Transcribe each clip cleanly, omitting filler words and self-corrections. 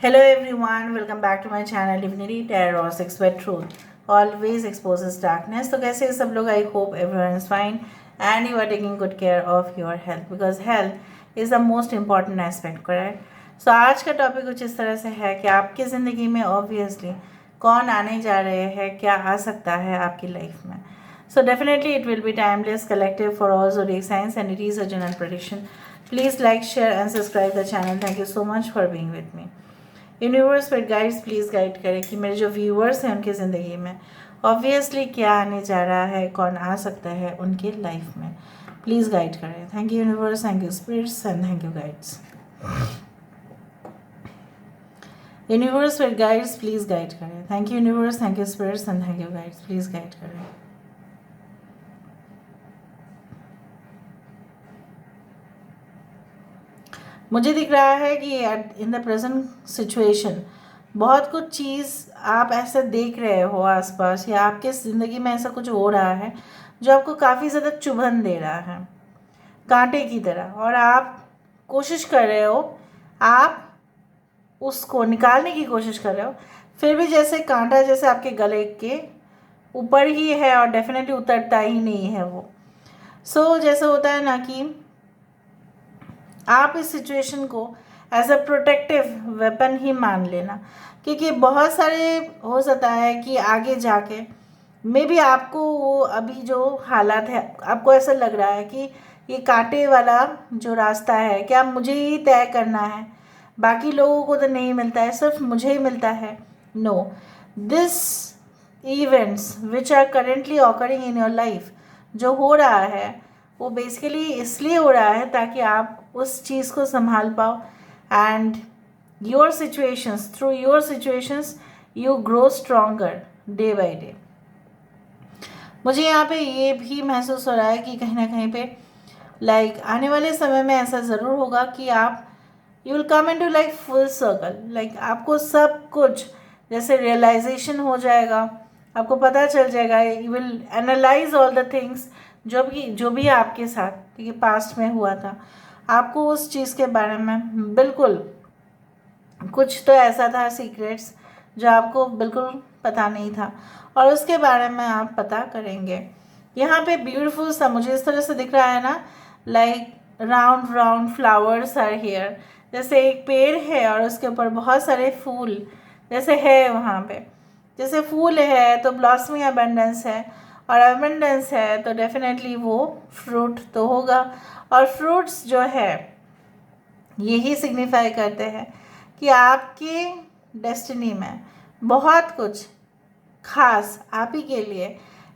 Hello everyone, welcome back to my channel Divinity Tarot 6 Wet Truth. Always exposes darkness. तो कैसे सब लोग? I hope everyone is fine and you are taking good care of your health because health is the most important aspect, correct? So आज का topic कुछ इस तरह से है कि आपकी ज़िंदगी में ऑब्वियसली कौन आने जा रहे हैं, क्या आ सकता है आपकी लाइफ में. So definitely it will be timeless, collective for all zodiac signs and it is a general prediction. Please like, share and subscribe the channel. Thank you so much for being with me. Universe पर guides please guide करें कि मेरे जो viewers हैं उनकी ज़िंदगी में obviously क्या आने जा रहा है, कौन आ सकता है उनकी लाइफ में. प्लीज़ गाइड करें. Thank you universe, thank you spirits and thank you guides. Universe पर गाइड्स प्लीज़ गाइड करें. Thank you universe, thank you spirits and thank you guides. Please guide करें. मुझे दिख रहा है कि इन द प्रेजेंट सिचुएशन बहुत कुछ चीज़ आप ऐसे देख रहे हो आसपास या आपके ज़िंदगी में ऐसा कुछ हो रहा है जो आपको काफ़ी ज़्यादा चुभन दे रहा है कांटे की तरह, और आप कोशिश कर रहे हो, आप उसको निकालने की कोशिश कर रहे हो, फिर भी जैसे कांटा जैसे आपके गले के ऊपर ही है और डेफिनेटली उतरता ही नहीं है वो. सो जैसे होता है ना कि आप इस सिचुएशन को एज अ प्रोटेक्टिव वेपन ही मान लेना, क्योंकि बहुत सारे हो सकता है कि आगे जाके मे बी आपको वो अभी जो हालात है आपको ऐसा लग रहा है कि ये कांटे वाला जो रास्ता है क्या मुझे ही तय करना है, बाकी लोगों को तो नहीं मिलता है, सिर्फ मुझे ही मिलता है. No, this events which are currently occurring in your life, जो हो रहा है वो बेसिकली इसलिए हो रहा है ताकि आप उस चीज़ को संभाल पाओ and your situations, through your situations you grow stronger day by day. मुझे यहाँ पे ये भी महसूस हो रहा है कि कहीं ना कहीं पे लाइक आने वाले समय में ऐसा ज़रूर होगा कि आप you will come into like full circle, like आपको सब कुछ जैसे रियलाइजेशन हो जाएगा, आपको पता चल जाएगा, you will analyse all the things जो भी आपके साथ ठीक है पास्ट में हुआ था, आपको उस चीज़ के बारे में बिल्कुल कुछ तो ऐसा था सीक्रेट्स जो आपको बिल्कुल पता नहीं था और उसके बारे में आप पता करेंगे. यहाँ पे ब्यूटीफुल सा मुझे इस तरह से दिख रहा है ना, like round round flowers are here, जैसे एक पेड़ है और उसके ऊपर बहुत सारे फूल जैसे है, वहाँ पे जैसे फूल है तो ब्लॉसमिंग अबेंडेंस है, और अबेंडेंस है तो डेफिनेटली वो फ्रूट तो होगा, और फ्रूट्स जो है यही सिग्निफाई करते हैं कि आपकी डेस्टिनी में बहुत कुछ खास आप ही के लिए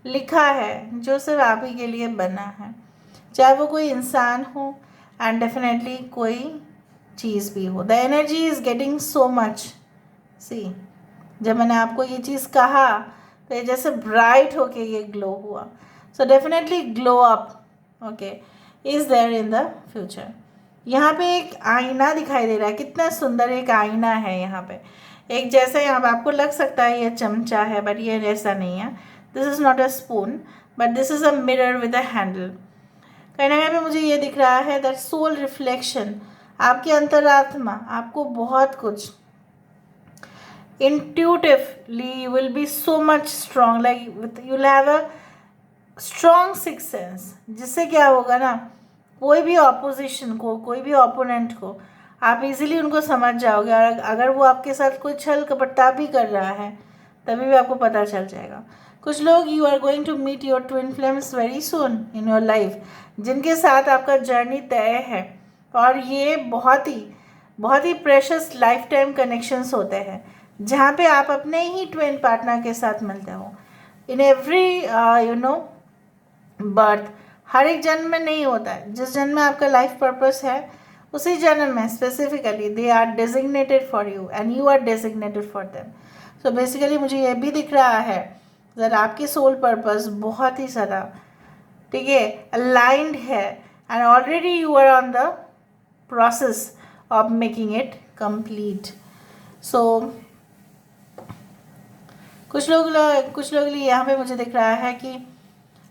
लिखा है, जो सिर्फ आप ही के लिए बना है, चाहे वो कोई इंसान हो एंड डेफिनेटली कोई चीज़ भी हो. The energy is getting so much. See, जब मैंने आपको ये चीज़ कहा तो ये जैसे ब्राइट होके ये ग्लो हुआ. So definitely glow up okay is there in the future. यहाँ पे एक आईना दिखाई दे रहा है, कितना सुंदर एक आईना है यहाँ पे. एक जैसे यहाँ पे आपको लग सकता है ये चमचा है, बट ये ऐसा नहीं है. This is not a spoon but this is a mirror with a handle. कहीं ना कहीं पे मुझे ये दिख रहा है दैट सोल रिफ्लेक्शन, आपकी अंतरात्मा आपको बहुत कुछ intuitively you will be so much strong, like you'll have a strong sixth sense, जिससे क्या होगा ना, कोई भी ऑपोजिशन को, कोई भी ओपोनेंट को आप इजीली उनको समझ जाओगे, और अगर वो आपके साथ कोई छल कपटता भी कर रहा है तभी भी आपको पता चल जाएगा. कुछ लोग you are going to meet your twin flames very soon in your life, जिनके साथ आपका जर्नी तय है, और ये बहुत ही प्रेशस लाइफ टाइम कनेक्शंस होते हैं जहाँ पे आप अपने ही ट्विन पार्टनर के साथ मिलते हो. इन एवरी बर्थ, हर एक जन्म में नहीं होता है, जिस जन्म में आपका लाइफ पर्पस है उसी जन्म में specifically they are designated for you and you are designated for them. So basically मुझे ये भी दिख रहा है दैट आपकी सोल पर्पस बहुत ही ज़्यादा ठीक है अलाइंड है and already you are on the process of making it complete. So कुछ लोग लिए यहाँ पे मुझे दिख रहा है कि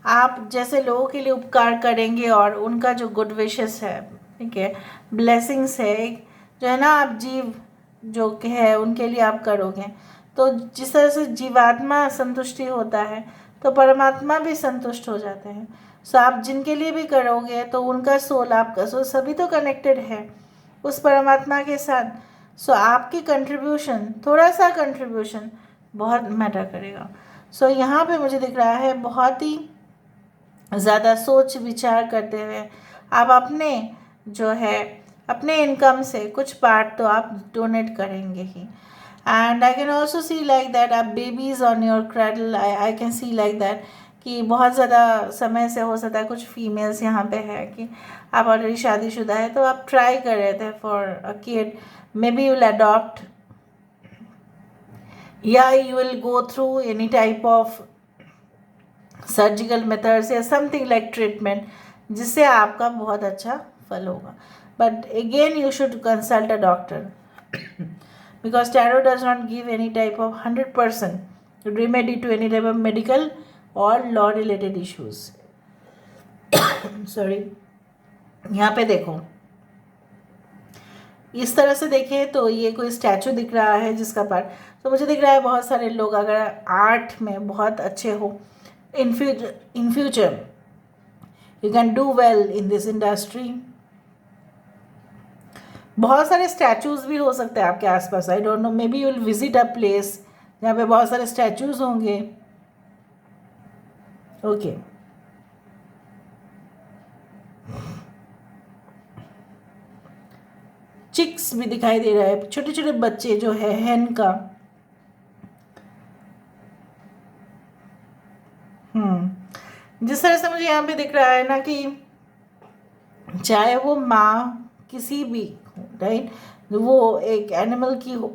आप जैसे लोगों के लिए उपकार करेंगे और उनका जो गुड विशेस है, ठीक है, ब्लेसिंग्स है, जो है ना, आप जीव जो कि है उनके लिए आप करोगे, तो जिस तरह से जीवात्मा संतुष्टि होता है तो परमात्मा भी संतुष्ट हो जाते हैं। सो आप जिनके लिए भी करोगे तो उनका सोल, आपका सोल, सभी तो कनेक्टेड है उस परमात्मा के साथ। सो आपकी कंट्रीब्यूशन, थोड़ा सा कंट्रीब्यूशन बहुत मैटर करेगा। सो यहाँ पे मुझे दिख रहा है बहुत ही ज़्यादा सोच विचार करते हुए आप अपने जो है अपने इनकम से कुछ पार्ट तो आप डोनेट करेंगे ही। And I can also see like that आप babies on your cradle, I can see like that कि बहुत ज़्यादा समय से हो सकता है कुछ फीमेल्स यहाँ पे है कि आप ऑलरेडी शादीशुदा है तो आप ट्राई कर रहे थे for a kid, maybe you will adopt या you will go through any type of surgical methods या समथिंग लाइक ट्रीटमेंट जिससे आपका बहुत अच्छा फल होगा। But again you should consult a doctor because tarot does not give any type of 100% remedy to any type of medical or law related issues. Sorry, यहाँ पे देखो, इस तरह से देखें तो ये कोई स्टैचू दिख रहा है जिसका पार्ट, तो मुझे दिख रहा है बहुत सारे लोग अगर आर्ट में बहुत अच्छे हो, in future you can do well in this industry. बहुत सारे स्टैचूज भी हो सकते हैं आपके आसपास, I don't know, may be you will visit a place जहाँ पे बहुत सारे स्टैचूज होंगे। ओके, चिक्स भी दिखाई दे रहा है, छोटे छोटे बच्चे जो है हैन का। जिस तरह से मुझे यहाँ पे दिख रहा है ना कि चाहे वो माँ किसी भी हो, राइट, वो एक एनिमल की हो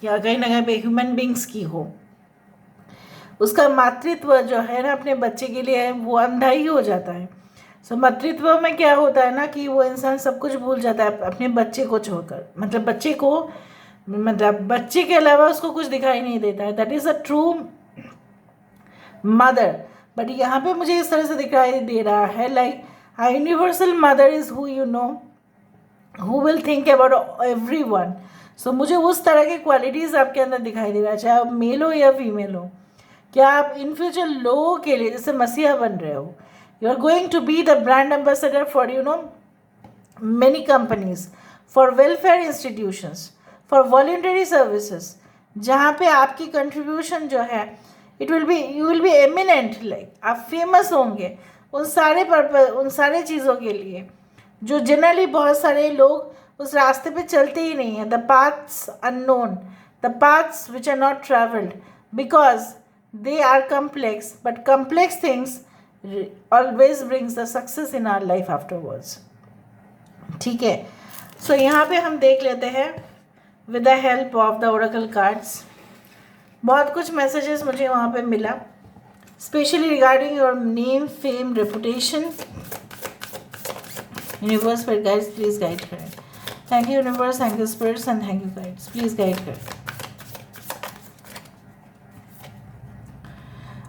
या कहीं ना कहीं पे ह्यूमन बींग्स की हो, उसका मातृत्व जो है ना अपने बच्चे के लिए वो अंधा ही हो जाता है। सो मातृत्व में क्या होता है ना कि वो इंसान सब कुछ भूल जाता है अपने बच्चे को छोड़कर, मतलब बच्चे को, मतलब बच्चे के अलावा उसको कुछ दिखाई नहीं देता है। That is a true mother. But यहाँ पे मुझे इस तरह से दिखाई दे रहा है like a universal mother is who you know, who will think about everyone. So मुझे उस तरह की क्वालिटीज़ आपके अंदर दिखाई दे रहा है, चाहे आप मेल हो या फीमेल हो। क्या आप इन फ्यूचर लोगों के लिए जैसे मसीहा बन रहे हो, you are going to be the brand ambassador for many companies, for welfare institutions, for voluntary services, जहाँ पे आपकी कंट्रीब्यूशन जो है you will be eminent, like आप फेमस होंगे उन सारे पर्पज, उन सारे चीज़ों के लिए जो जनरली बहुत सारे लोग उस रास्ते पे चलते ही नहीं हैं। The paths unknown, the paths which are not travelled because they are complex, but complex things always brings the success in our life afterwards. ठीक है, सो यहाँ पे हम देख लेते हैं with the help of the oracle cards. बहुत कुछ मैसेजेस मुझे वहाँ पे मिला, specially regarding your name, fame, reputation. Universe पर गाइड्स प्लीज गाइड करें। Thank you universe, thank you spirits and thank you guides, please guide करें।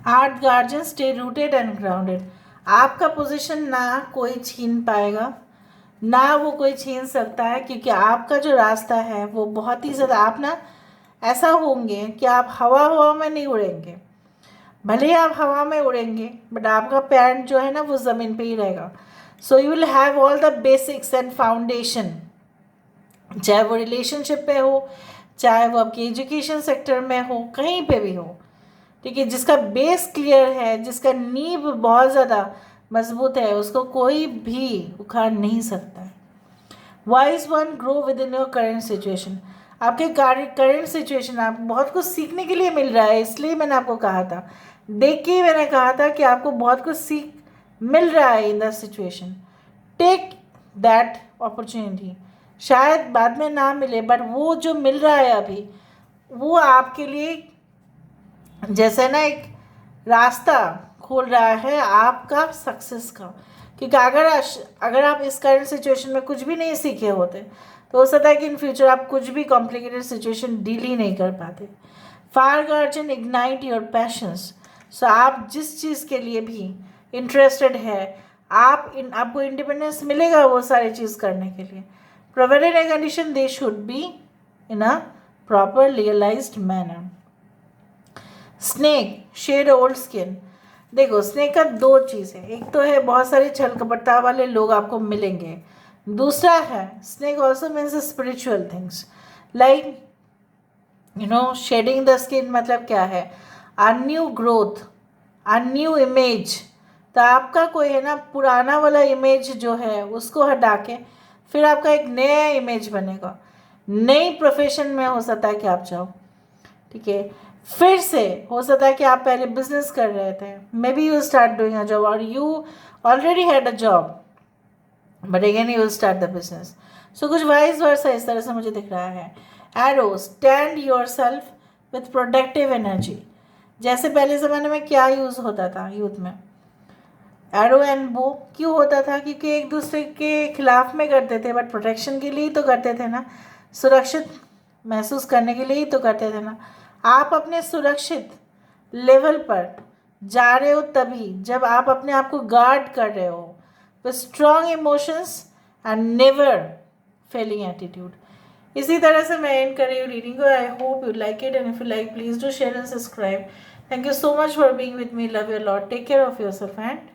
Earth guardian, stay rooted and grounded. आपका पोजीशन ना कोई छीन पाएगा, ना वो कोई छीन सकता है, क्योंकि आपका जो रास्ता है वो बहुत ही ज़्यादा, आप ना ऐसा होंगे कि आप हवा में नहीं उड़ेंगे। भले ही आप हवा में उड़ेंगे बट आपका पैर जो है ना वो ज़मीन पे ही रहेगा। So you will have all the basics and foundation, चाहे वो रिलेशनशिप पे हो, चाहे वो आपके एजुकेशन सेक्टर में हो, कहीं पे भी हो, ठीक है। जिसका बेस क्लियर है, जिसका नींव बहुत ज़्यादा मजबूत है, उसको कोई भी उखाड़ नहीं सकता है। Wise one, grow with in your current situation. आपके करेंट सिचुएशन, आपको बहुत कुछ सीखने के लिए मिल रहा है, इसलिए मैंने आपको कहा था, देख के ही मैंने कहा था कि आपको बहुत कुछ सीख मिल रहा है in the situation. Take that opportunity, शायद बाद में ना मिले बट वो जो मिल रहा है अभी वो आपके लिए जैसे ना एक रास्ता खोल रहा है आपका सक्सेस का। क्योंकि अगर आप इस करंट सिचुएशन में कुछ भी नहीं सीखे होते तो हो सकता है कि इन फ्यूचर आप कुछ भी कॉम्प्लिकेटेड सिचुएशन डील ही नहीं कर पाते। Fire guardian, ignite your passions. So आप जिस चीज़ के लिए भी इंटरेस्टेड है, आपको इंडिपेंडेंस मिलेगा वो सारी चीज़ करने के लिए। Provided a condition they should be in a proper realized manner. Snake shed old skin. देखो स्नेक का दो चीज़ है, एक तो है बहुत सारे छल कपटता वाले लोग आपको मिलेंगे, दूसरा है snake also means spiritual things like shedding the skin. मतलब क्या है, आ न्यू ग्रोथ, आ न्यू इमेज। तो आपका कोई है ना पुराना वाला इमेज जो है उसको हटा के फिर आपका एक नया इमेज बनेगा। नई प्रोफेशन में हो सकता है कि आप जाओ, ठीक है। फिर से हो सकता है कि आप पहले बिजनेस कर रहे थे, maybe you start doing a job और you already had a job but again you start the business. So कुछ वाइज वर्सा इस तरह से मुझे दिख रहा है। Arrow stand your self with productive energy. जैसे पहले ज़माने में क्या यूज़ होता था यूथ में, एरो एंड बो क्यों होता था, क्योंकि एक दूसरे के खिलाफ में करते थे बट प्रोटेक्शन के लिए ही तो करते थे ना, सुरक्षित महसूस करने के लिए ही तो करते थे ना। आप अपने सुरक्षित लेवल पर जा रहे हो तभी जब आप अपने आप को गार्ड कर रहे हो with strong emotions and never failing attitude. इसी तरह से मैं एंड कर रही हूँ रीडिंग को। I hope you like it and if you like please do share and subscribe. Thank you so much for being with me. Love you a lot. Take care of yourself and